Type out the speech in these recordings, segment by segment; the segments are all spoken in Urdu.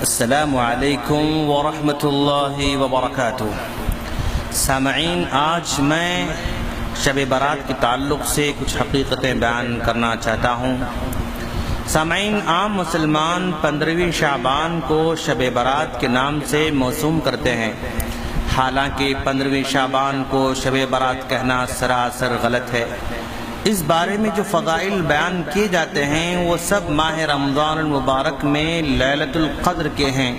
السلام علیکم ورحمۃ اللہ وبرکاتہ۔ سامعین، آج میں شب برات کے تعلق سے کچھ حقیقتیں بیان کرنا چاہتا ہوں۔ سامعین، عام مسلمان 15ویں شعبان کو شب برات کے نام سے موسوم کرتے ہیں، حالانکہ 15ویں شعبان کو شب برات کہنا سراسر غلط ہے۔ اس بارے میں جو فضائل بیان کیے جاتے ہیں وہ سب ماہ رمضان المبارک میں لیلۃ القدر کے ہیں۔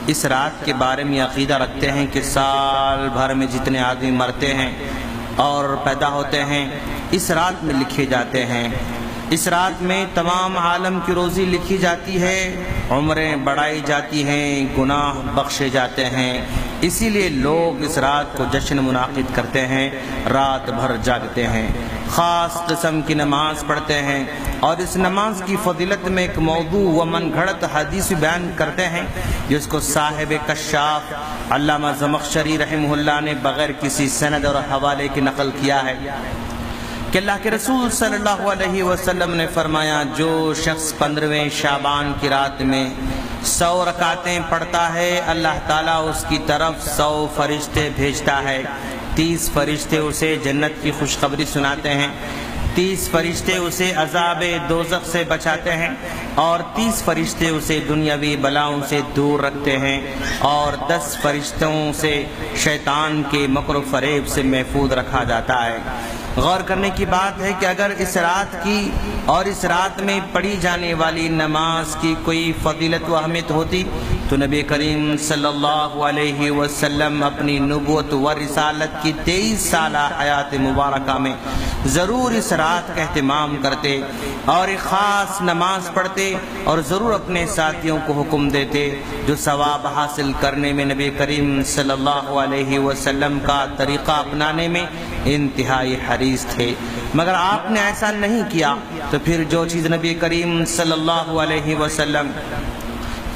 اس رات کے بارے میں عقیدہ رکھتے ہیں کہ سال بھر میں جتنے آدمی مرتے ہیں اور پیدا ہوتے ہیں اس رات میں لکھے جاتے ہیں۔ اس رات میں تمام عالم کی روزی لکھی جاتی ہے، عمریں بڑھائی جاتی ہیں، گناہ بخشے جاتے ہیں۔ اسی لیے لوگ اس رات کو جشن منعقد کرتے ہیں، رات بھر جاگتے ہیں، خاص قسم کی نماز پڑھتے ہیں، اور اس نماز کی فضیلت میں ایک موضوع و من گھڑت حدیث بیان کرتے ہیں جس کو صاحب کشاف علامہ زمخشری رحمہ اللہ نے بغیر کسی سند اور حوالے کے نقل کیا ہے کہ اللہ کے رسول صلی اللہ علیہ وسلم نے فرمایا، جو شخص 15ویں شعبان کی رات میں 100 رکعتیں پڑھتا ہے اللہ تعالیٰ اس کی طرف 100 فرشتے بھیجتا ہے۔ 30 فرشتے اسے جنت کی خوشخبری سناتے ہیں، 30 فرشتے اسے عذاب دوزخ سے بچاتے ہیں، اور 30 فرشتے اسے دنیاوی بلاؤں سے دور رکھتے ہیں، اور 10 فرشتوں سے شیطان کے مکر و فریب سے محفوظ رکھا جاتا ہے۔ غور کرنے کی بات ہے کہ اگر اس رات کی اور اس رات میں پڑھی جانے والی نماز کی کوئی فضیلت و اہمیت ہوتی تو نبی کریم صلی اللہ علیہ وسلم اپنی نبوت و رسالت کی 23 سالہ حیات مبارکہ میں ضرور اس رات کا اہتمام کرتے اور ایک خاص نماز پڑھتے، اور ضرور اپنے ساتھیوں کو حکم دیتے جو ثواب حاصل کرنے میں نبی کریم صلی اللہ علیہ وسلم کا طریقہ اپنانے میں انتہائی حریص تھے۔ مگر آپ نے ایسا نہیں کیا، تو پھر جو چیز نبی کریم صلی اللہ علیہ وسلم،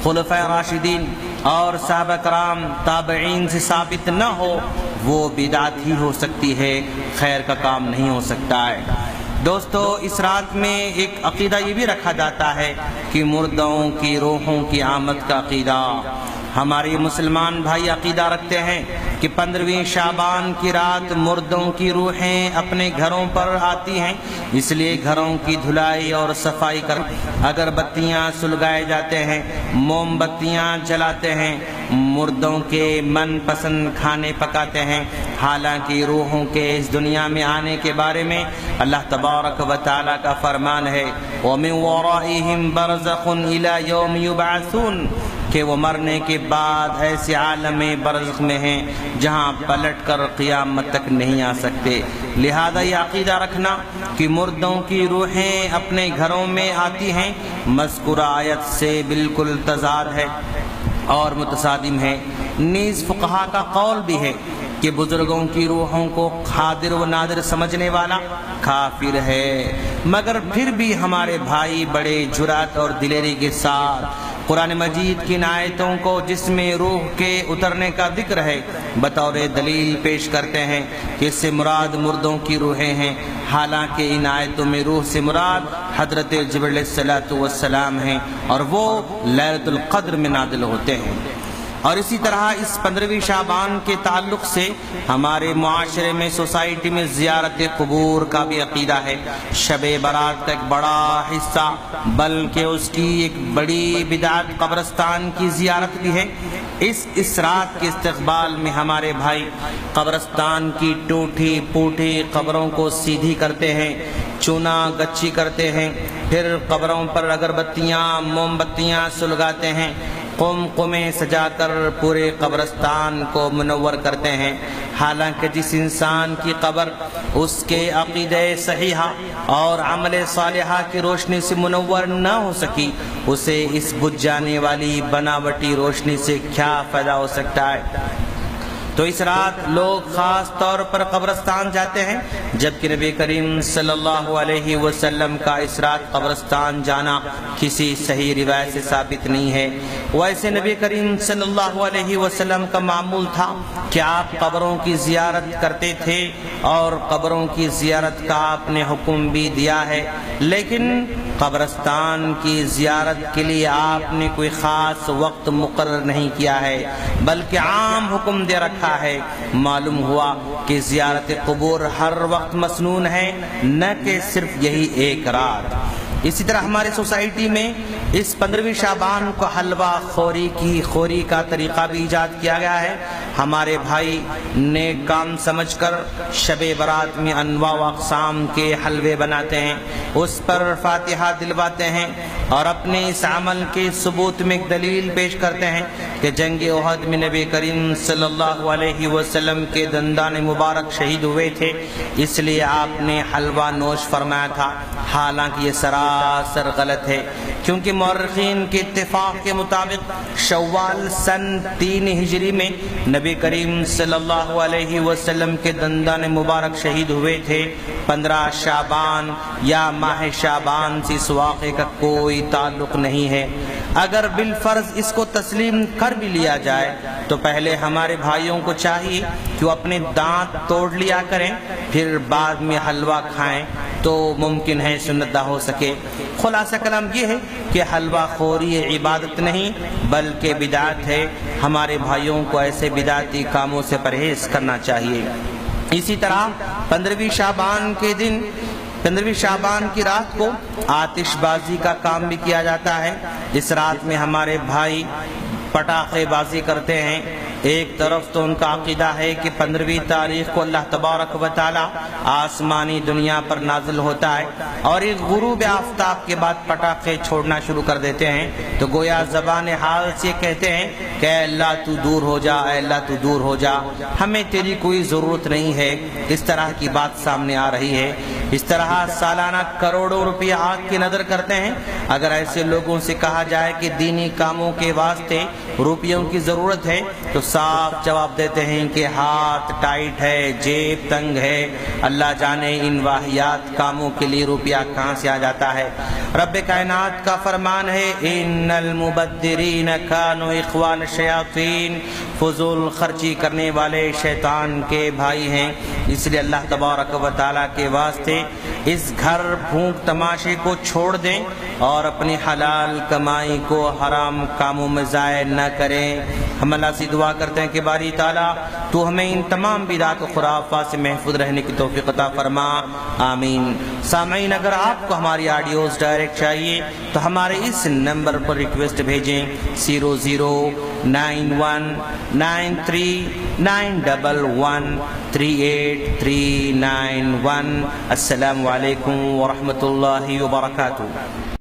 خلفائے راشدین اور صحابہ کرام تابعین سے ثابت نہ ہو وہ بدعت ہی ہو سکتی ہے، خیر کا کام نہیں ہو سکتا ہے۔ دوستو، اس رات میں ایک عقیدہ یہ بھی رکھا جاتا ہے کہ مردوں کی روحوں کی آمد کا عقیدہ۔ ہمارے مسلمان بھائی عقیدہ رکھتے ہیں کہ 15ویں شعبان کی رات مردوں کی روحیں اپنے گھروں پر آتی ہیں، اس لیے گھروں کی دھلائی اور صفائی کر اگربتیاں سلگائے جاتے ہیں، موم بتیاں جلاتے ہیں، مردوں کے من پسند کھانے پکاتے ہیں۔ حالانکہ روحوں کے اس دنیا میں آنے کے بارے میں اللہ تبارک و تعالیٰ کا فرمان ہے، وَمِن وَرَائِهِمْ بَرْزَخٌ إِلَى يَوْمِ يُبْعَثُونَ، کہ وہ مرنے کے بعد ایسے عالم برزخ میں ہیں جہاں پلٹ کر قیامت تک نہیں آ سکتے۔ لہذا یہ عقیدہ رکھنا کہ مردوں کی روحیں اپنے گھروں میں آتی ہیں مذکورہ آیت سے بالکل تضاد ہے اور متصادم ہے۔ نیز فقہا کا قول بھی ہے کہ بزرگوں کی روحوں کو حاضر و نادر سمجھنے والا کافر ہے، مگر پھر بھی ہمارے بھائی بڑے جرأت اور دلیری کے ساتھ قرآن مجید کی ان آیتوں کو جس میں روح کے اترنے کا ذکر ہے بطور دلیل پیش کرتے ہیں کہ اس سے مراد مردوں کی روحیں ہیں، حالانکہ ان آیتوں میں روح سے مراد حضرت جبرائیل علیہ السلام ہیں اور وہ لیلۃ القدر میں نازل ہوتے ہیں۔ اور اسی طرح اس 15ویں شعبان کے تعلق سے ہمارے معاشرے میں سوسائٹی میں زیارت قبور کا بھی عقیدہ ہے۔ شب برات کا ایک بڑا حصہ بلکہ اس کی ایک بڑی بدعت قبرستان کی زیارت بھی ہے۔ اس رات کے استقبال میں ہمارے بھائی قبرستان کی ٹوٹی پوٹی قبروں کو سیدھی کرتے ہیں، چونا گچی کرتے ہیں، پھر قبروں پر اگربتیاں موم بتیاں سلگاتے ہیں، قمقمیں سجا کر پورے قبرستان کو منور کرتے ہیں۔ حالانکہ جس انسان کی قبر اس کے عقیدہ صحیحہ اور عمل صالحہ کی روشنی سے منور نہ ہو سکی، اسے اس بجھ جانے والی بناوٹی روشنی سے کیا فائدہ ہو سکتا ہے؟ تو اس رات لوگ خاص طور پر قبرستان جاتے ہیں، جبکہ نبی کریم صلی اللہ علیہ وسلم کا اس رات قبرستان جانا کسی صحیح روایت سے ثابت نہیں ہے۔ ویسے نبی کریم صلی اللہ علیہ وسلم کا معمول تھا کہ آپ قبروں کی زیارت کرتے تھے اور قبروں کی زیارت کا آپ نے حکم بھی دیا ہے، لیکن قبرستان کی زیارت کے لیے آپ نے کوئی خاص وقت مقرر نہیں کیا ہے بلکہ عام حکم دے رکھا ہے۔ معلوم ہوا کہ زیارت قبور ہر وقت مسنون ہے، نہ کہ صرف یہی ایک رات۔ اسی طرح ہمارے سوسائٹی میں اس 15ویں شعبان کو حلوہ خوری کا طریقہ بھی ایجاد کیا گیا ہے۔ ہمارے بھائی نیک کام سمجھ کر شب برات میں انواع و اقسام کے حلوے بناتے ہیں، اس پر فاتحہ دلواتے ہیں اور اپنے اس عمل کے ثبوت میں ایک دلیل پیش کرتے ہیں کہ جنگ احد میں نبی کریم صلی اللہ علیہ وسلم کے دندان مبارک شہید ہوئے تھے، اس لیے آپ نے حلوہ نوش فرمایا تھا۔ حالانکہ یہ سراسر غلط ہے، کیونکہ مورخین کے اتفاق کے مطابق شوال سن 3 ہجری میں نبی کریم صلی اللہ علیہ وسلم کے دندان مبارک شہید ہوئے تھے۔ 15 شعبان یا ماہ شعبان سے اس واقعے کا کوئی تعلق نہیں ہے۔ اگر بالفرض اس کو تسلیم کر بھی لیا جائے تو پہلے ہمارے بھائیوں کو چاہیے کہ وہ اپنے دانت توڑ لیا کریں، پھر بعد میں حلوہ کھائیں تو ممکن ہے سنت ادا ہو سکے۔ خلاصہ کلام یہ ہے کہ حلوہ خوری عبادت نہیں بلکہ بدعت ہے۔ ہمارے بھائیوں کو ایسے بدعتی کاموں سے پرہیز کرنا چاہیے۔ اسی طرح 15ویں شعبان کی رات کو آتش بازی کا کام بھی کیا جاتا ہے۔ اس رات میں ہمارے بھائی پٹاخے بازی کرتے ہیں۔ ایک طرف تو ان کا عقیدہ ہے کہ 15ویں تاریخ کو اللہ تبارک و تعالی آسمانی دنیا پر نازل ہوتا ہے اور ایک غروب آفتاب کے بعد پٹاخے چھوڑنا شروع کر دیتے ہیں، تو گویا زبان حال سے کہتے ہیں کہ اے اللہ تو دور ہو جا، اے اللہ تو دور ہو جا، ہمیں تیری کوئی ضرورت نہیں ہے۔ اس طرح کی بات سامنے آ رہی ہے۔ اس طرح سالانہ کروڑوں روپیہ آگ کی نظر کرتے ہیں۔ اگر ایسے لوگوں سے کہا جائے کہ دینی کاموں کے واسطے روپیوں کی ضرورت ہے تو صاف جواب دیتے ہیں کہ ہاتھ ٹائٹ ہے، جیب تنگ ہے، اللہ جانے ان واہیات کاموں کے لیے روپیہ کہاں سے آ جاتا ہے۔ رب کائنات کا فرمان ہے ان المبذرین کانوا اخوان الشیاطین، فضول خرچی کرنے والے شیطان کے بھائی ہیں۔ اس لیے اللہ تبارک و تعالیٰ کے واسطے اس گھر پھونک تماشے کو چھوڑ دیں اور اپنی حلال کمائی کو حرام کاموں میں ضائع نہ کریں۔ ہم اللہ سے دعا کرتے ہیں کہ باری تعالیٰ تو ہمیں ان تمام بدعات و خرافات سے محفوظ رہنے کی توفیق عطا فرما، آمین۔ سامعین، اگر آپ کو ہماری آڈیوز ڈائریکٹ چاہیے تو ہمارے اس نمبر پر ریکویسٹ بھیجیں 009193913839 السلام علیکم ورحمۃ اللہ وبرکاتہ۔